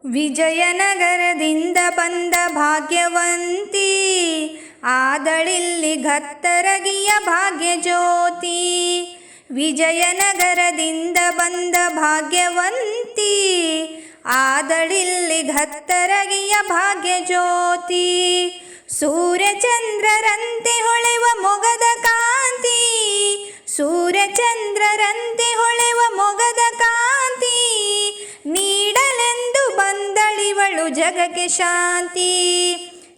ವಿಜಯನಗರದಿಂದ ಬಂದ ಭಾಗ್ಯವಂತಿ, ಆದಳಿಲ್ಲಿ ಘತ್ತರಗಿಯ ಭಾಗ್ಯಜ್ಯೋತಿ. ವಿಜಯನಗರದಿಂದ ಬಂದ ಭಾಗ್ಯವಂತಿ, ಆದಳಿಲ್ಲಿ ಘತ್ತರಗಿಯ ಭಾಗ್ಯಜ್ಯೋತಿ. ಸೂರ್ಯಚಂದ್ರರಂತೆ ಹೊಳೆವ ಮೊಗದ ಕಾಂತಿ, ಸೂರ್ಯಚಂದ್ರರಂತೆ ಹೊಳೆವ ಮೊಗದ ಕಾಂತಿ. ನೀಡಲೆಂದು ಬಂದಳಿವಳು ಜಗಕ್ಕೆ ಶಾಂತಿ,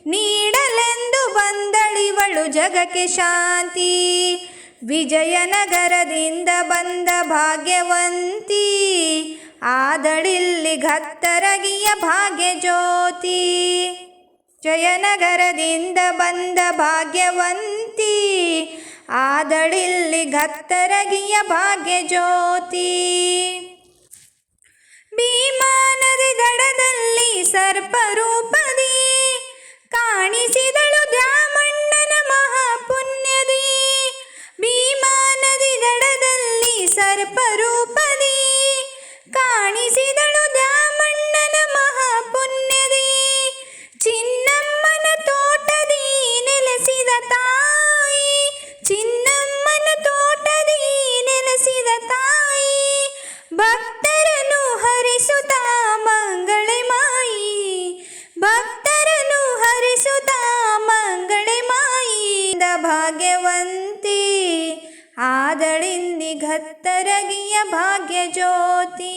ನೀಡಲೆಂದು ಬಂದಳಿವಳು ಜಗಕ್ಕೆ ಶಾಂತಿ. ವಿಜಯನಗರದಿಂದ ಬಂದ ಭಾಗ್ಯವಂತಿ, ಆದಳಿಲ್ಲಿ ಘತ್ತರಗಿಯ ಭಾಗ್ಯಜ್ಯೋತಿ. ಜಯನಗರದಿಂದ ಬಂದ ಭಾಗ್ಯವಂತಿ, ಆದಳಿಲ್ಲಿ ಘತ್ತರಗಿಯ ಭಾಗ್ಯಜ್ಯೋತಿ. ಭೀಮಾ ನದಿ ದಡದಲ್ಲಿ ಸರ್ಪರೂಪದಿ ಕಾಣಿಸಿದಳು ದ್ಯಾಮಣ್ಣನ ಮಹಾಪುಣ್ಯದಿ. ಭೀಮಾ ನದಿ ದಡದಲ್ಲಿ ಸರ್ಪರೂಪದಿ ಕಾಣಿಸಿದಳು ದ್ಯಾಮಣ್ಣನ ಮಹಾಪುಣ್ಯದಿ. ಚಿನ್ನಮ್ಮನ ತೋಟದಿ ನೆಲೆಸಿದ ತಾಯಿ, ಚಿನ್ನಮ್ಮನ ತೋಟದಿ ನೆಲೆಸಿದ ತಾಯಿ. ಭಕ್ತರನ್ನು ಹರಿಸುತ್ತಾ ಮಂಗಳೆ ಮಾಯಿ, ಭಕ್ತರನ್ನು ಹರಿಸುತ್ತಾ ಮಂಗಳೆ ಮಾಯಿ. ಭಾಗ್ಯವಂತಿ, ಆದಳಿಲ್ಲಿ ಘತ್ತರಗಿಯ ಭಾಗ್ಯಜ್ಯೋತಿ.